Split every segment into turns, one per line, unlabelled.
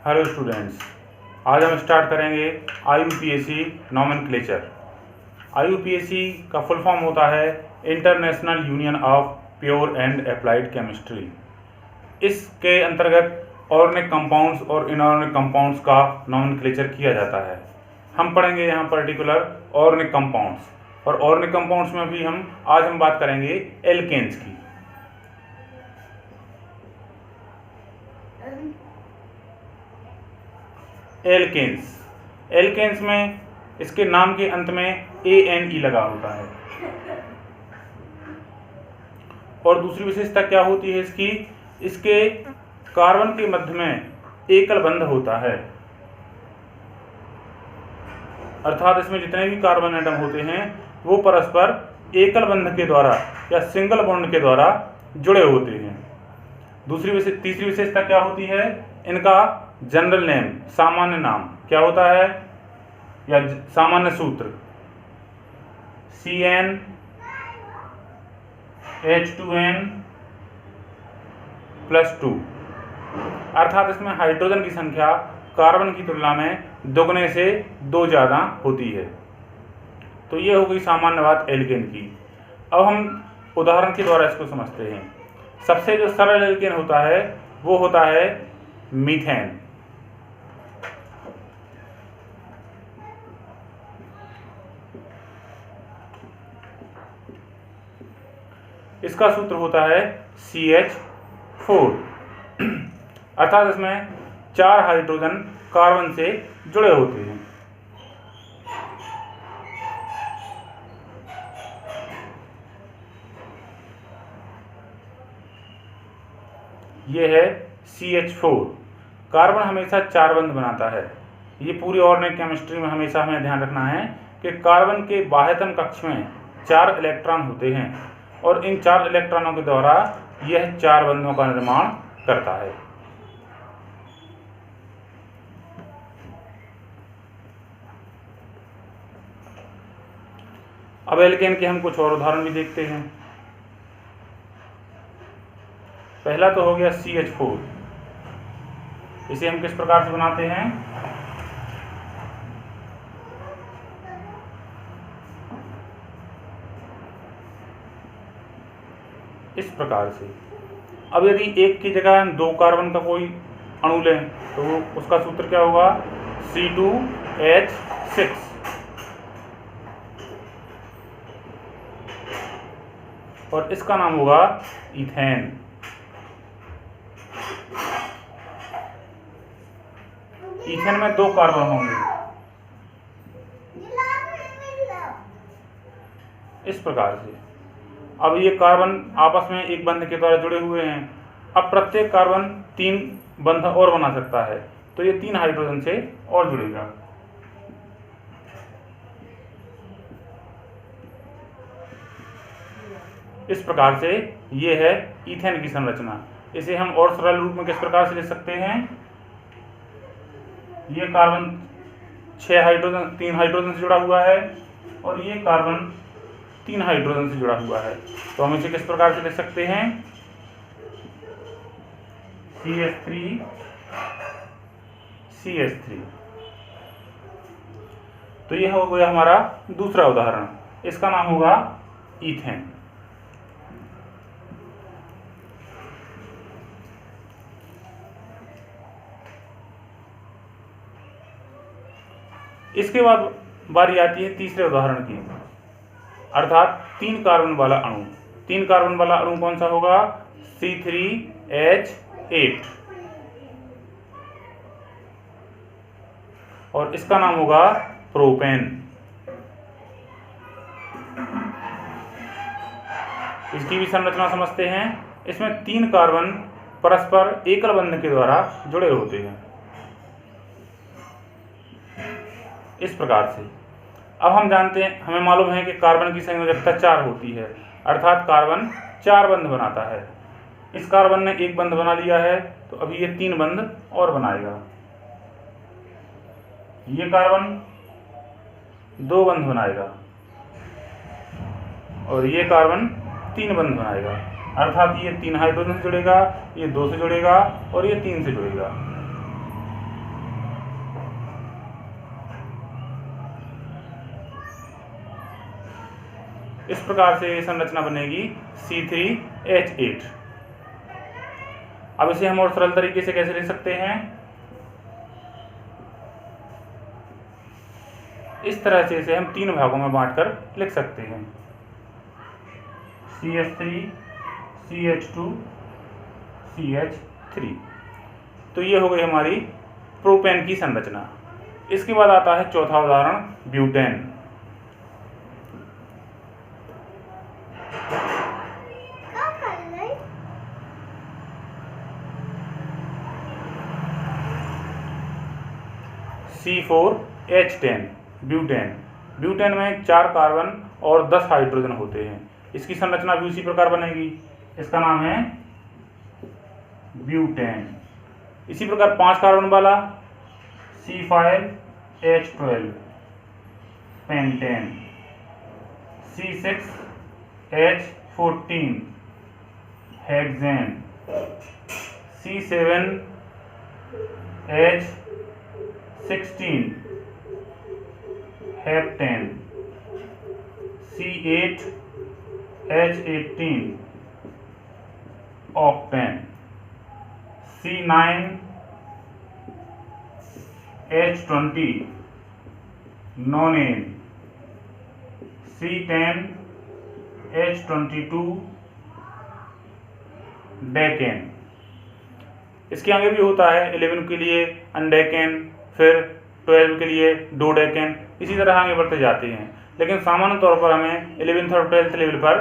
Hello students, आज हम start करेंगे IUPAC नॉमेनक्लेचर। IUPAC का फुल फॉर्म होता है international union of pure and applied chemistry. इसके अंतर्गत ऑर्गेनिक कंपाउंड्स और इनऑर्गेनिक कंपाउंड्स का नॉमेनक्लेचर किया जाता है। हम पढ़ेंगे यहाँ पर्टिकुलर ऑर्गेनिक कंपाउंड्स, और ऑर्गेनिक कंपाउंड्स में भी आज हम बात करेंगे एल्केन्स की। एल्केन्स में इसके नाम के अंत में ANE लगा होता है। और दूसरी विशेषता क्या होती है इसके कार्बन के मध्य में एकल बंध होता है, अर्थात इसमें जितने भी कार्बन एटम होते हैं वो परस्पर एकल बंध के द्वारा या सिंगल बॉन्ड के द्वारा जुड़े होते हैं। तीसरी विशेषता क्या होती है, इनका जनरल नेम, सामान्य नाम क्या होता है या सामान्य सूत्र CnH2n+2, अर्थात इसमें हाइड्रोजन की संख्या कार्बन की तुलना में दुगने से 2 ज़्यादा होती है। तो ये हो गई सामान्य बात एल्केन की। अब हम उदाहरण के द्वारा इसको समझते हैं। सबसे जो सरल एल्केन होता है वो होता है मीथेन। इसका सूत्र होता है CH4, अर्थात इसमें 4 हाइड्रोजन कार्बन से जुड़े होते हैं। ये है CH4। कार्बन हमेशा 4 बंध बनाता है। ये पूरी ऑर्गेनिक केमिस्ट्री में हमेशा हमें ध्यान रखना है कि कार्बन के बाह्यतम कक्ष में 4 इलेक्ट्रॉन होते हैं और इन 4 इलेक्ट्रॉनों के द्वारा यह 4 बंधों का निर्माण करता है। अब एल्केन के हम कुछ और उदाहरण भी देखते हैं। पहला तो हो गया CH4। इसे हम किस प्रकार से बनाते हैं, इस प्रकार से। अब यदि एक की जगह हम 2 कार्बन का कोई अणु लें तो उसका सूत्र क्या होगा, C2H6। और इसका नाम होगा इथेन। इथेन में 2 कार्बन होंगे, इस प्रकार से। अब ये कार्बन आपस में एक बंध के द्वारा जुड़े हुए हैं। अब प्रत्येक कार्बन 3 बंध और बना सकता है, तो ये 3 हाइड्रोजन से और जुड़ेगा। इस प्रकार से ये है ईथेन की संरचना। इसे हम और सरल रूप में किस प्रकार से लिख सकते हैं, ये कार्बन 3 हाइड्रोजन से जुड़ा हुआ है और ये कार्बन 3 हाइड्रोजन से जुड़ा हुआ है। तो हम इसे किस प्रकार से लिख सकते हैं, CH3CH3। तो यह हो गया हमारा दूसरा उदाहरण। इसका नाम होगा ईथेन। इसके बाद बारी आती है तीसरे उदाहरण की, अर्थात 3 कार्बन वाला अणु। 3 कार्बन वाला अणु कौन सा होगा, C3H8। और इसका नाम होगा प्रोपेन। इसकी भी संरचना समझते हैं। इसमें 3 कार्बन परस्पर एकल बंध के द्वारा जुड़े होते हैं, इस प्रकार से। अब हम जानते हैं, हमें मालूम है कि कार्बन की संयोजकता 4 होती है, अर्थात कार्बन 4 बंध बनाता है। इस कार्बन ने एक बंध बना लिया है, तो अभी ये 3 बंध और बनाएगा। ये कार्बन 2 बंध बनाएगा और ये कार्बन 3 बंध बनाएगा, अर्थात ये 3 हाइड्रोजन से जुड़ेगा, ये 2 से जुड़ेगा और ये 3 से जुड़ेगा। इस प्रकार से संरचना बनेगी C3H8। अब इसे हम और सरल तरीके से कैसे लिख सकते हैं, इस तरह से इसे हम 3 भागों में बांटकर लिख सकते हैं, CH3 CH2 CH3। तो ये हो गई हमारी प्रोपेन की संरचना। इसके बाद आता है चौथा उदाहरण, ब्यूटेन। C4H10 butane. ब्यूटेन में 4 कार्बन और 10 हाइड्रोजन होते हैं। इसकी संरचना भी उसी प्रकार बनेगी। इसका नाम है ब्यूटेन। इसी प्रकार 5 कार्बन वाला C5H12 pentane, C6H14 hexane, C7H16 heptane, C8H18 octane, C9H20 नोनेन, C10H22 decane. इसके आगे भी होता है 11 के लिए अनडेकेन, फिर 12 के लिए डोडेकेन, इसी तरह आगे बढ़ते जाते हैं। लेकिन सामान्य तौर पर हमें 11th और 12th लेवल पर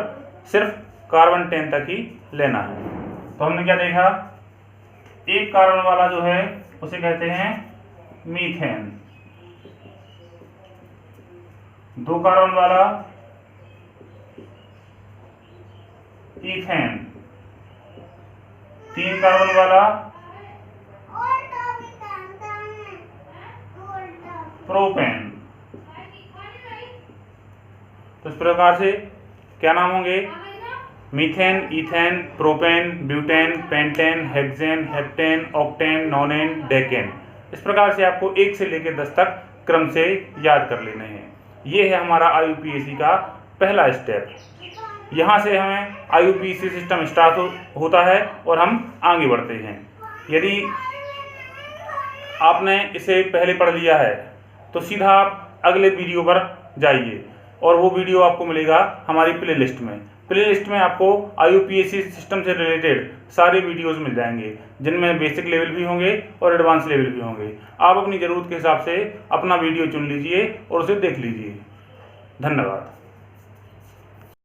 सिर्फ कार्बन 10 तक ही लेना है। तो हमने क्या देखा, 1 कार्बन वाला जो है उसे कहते हैं मीथेन, 2 कार्बन वाला ईथेन, 3 कार्बन वाला प्रोपेन। तो इस प्रकार से क्या नाम होंगे, methane, ethane, propane, butane, pentane, hexane, heptane, octane, नोनेन, decane. इस प्रकार से आपको 1 से लेकर 10 तक क्रम से याद कर लेने हैं। ये है हमारा IUPAC का पहला स्टेप। यहाँ से हमें IUPAC सिस्टम स्टार्ट होता है और हम आगे बढ़ते हैं। यदि आपने इसे पहले पढ़ लिया है तो सीधा आप अगले वीडियो पर जाइए और वो वीडियो आपको मिलेगा हमारी प्लेलिस्ट में। प्लेलिस्ट में आपको IUPAC सिस्टम से रिलेटेड सारे वीडियोस मिल जाएंगे, जिनमें बेसिक लेवल भी होंगे और एडवांस लेवल भी होंगे। आप अपनी ज़रूरत के हिसाब से अपना वीडियो चुन लीजिए और उसे देख लीजिए। धन्यवाद।